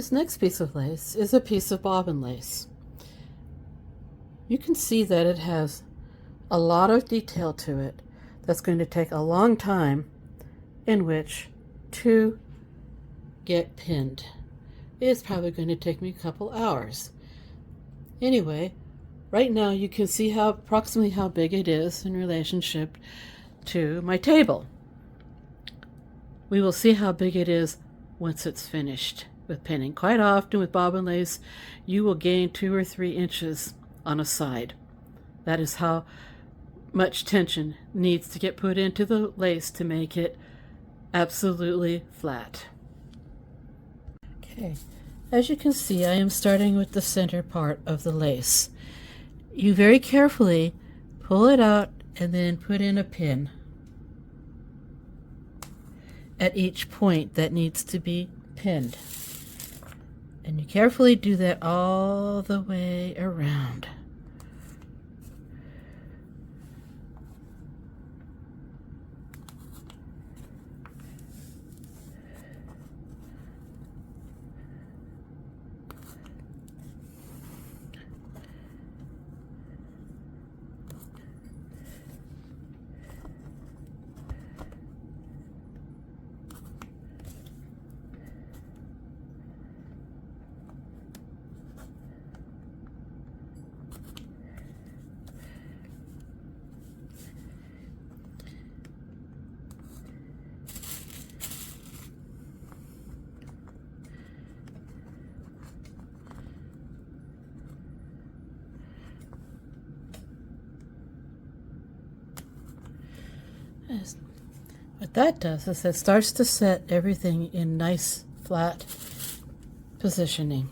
This next piece of lace is a piece of bobbin lace. You can see that it has a lot of detail to it that's going to take a long time in which to get pinned. It's probably going to take me a couple hours. Anyway, right now you can see approximately how big it is in relationship to my table. We will see how big it is once it's finished with pinning. Quite often with bobbin lace, you will gain 2 or 3 inches on a side. That is how much tension needs to get put into the lace to make it absolutely flat. Okay, as you can see, I am starting with the center part of the lace. You very carefully pull it out and then put in a pin at each point that needs to be pinned. And you carefully do that all the way around. What that does is it starts to set everything in nice flat positioning.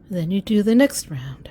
Then you do the next round.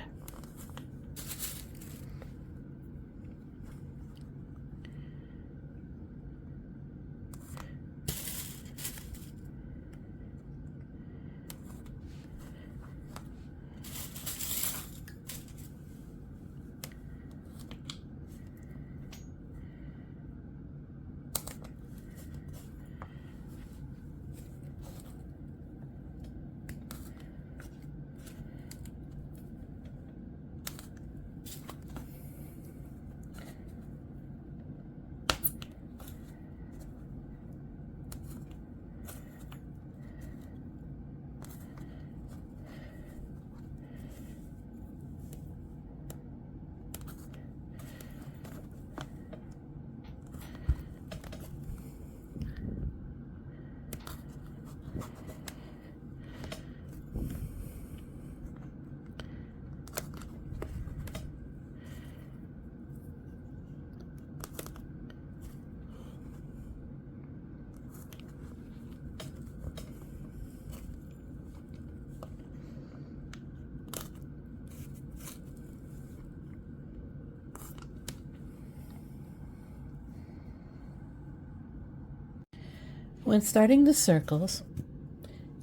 When starting the circles,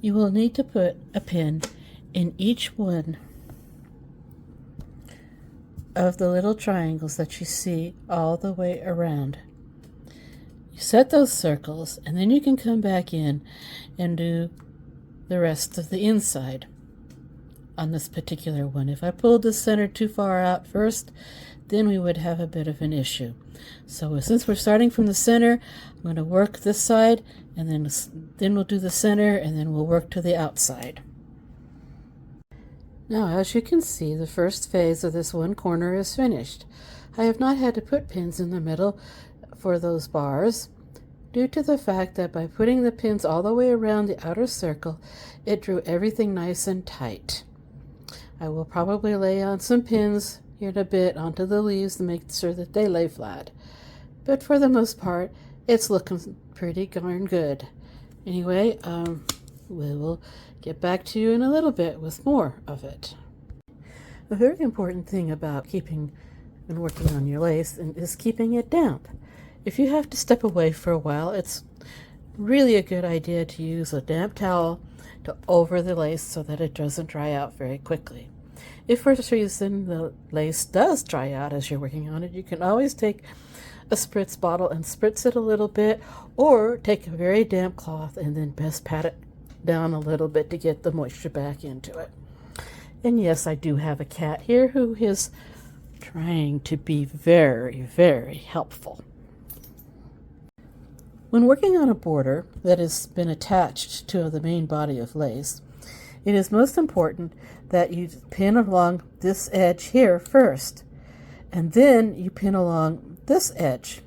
you will need to put a pin in each one of the little triangles that you see all the way around. You set those circles, and then you can come back in and do the rest of the inside on this particular one. If I pulled the center too far out first, then we would have a bit of an issue. So since we're starting from the center, I'm going to work this side, and then we'll do the center, and then we'll work to the outside. Now, as you can see, the first phase of this one corner is finished. I have not had to put pins in the middle for those bars, due to the fact that by putting the pins all the way around the outer circle, it drew everything nice and tight. I will probably lay on some pins here in a bit onto the leaves to make sure that they lay flat. But for the most part, it's looking pretty darn good. Anyway, we will get back to you in a little bit with more of it. A very important thing about keeping and working on your lace is keeping it damp. If you have to step away for a while, it's really a good idea to use a damp towel to over the lace so that it doesn't dry out very quickly. If for some reason the lace does dry out as you're working on it, you can always take a spritz bottle and spritz it a little bit, or take a very damp cloth and then best pat it down a little bit to get the moisture back into it. And yes, I do have a cat here who is trying to be very, very helpful. When working on a border that has been attached to the main body of lace, it is most important that you pin along this edge here first, and then you pin along this edge.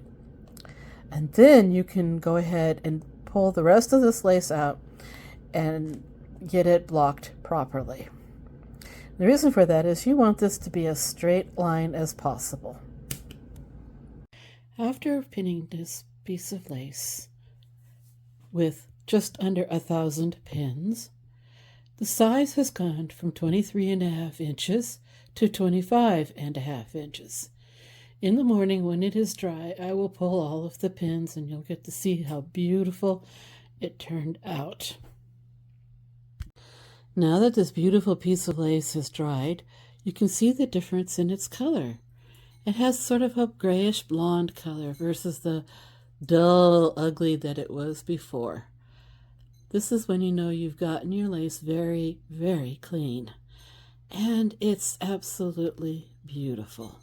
And then you can go ahead and pull the rest of this lace out and get it blocked properly. The reason for that is you want this to be as straight line as possible. After pinning this piece of lace with just under 1,000 pins, the size has gone from 23.5 inches to 25.5 inches. In the morning when it is dry, I will pull all of the pins and you'll get to see how beautiful it turned out. Now that this beautiful piece of lace has dried, you can see the difference in its color. It has sort of a grayish blonde color versus the dull, ugly that it was before. This is when you know you've gotten your lace very, very clean. And it's absolutely beautiful.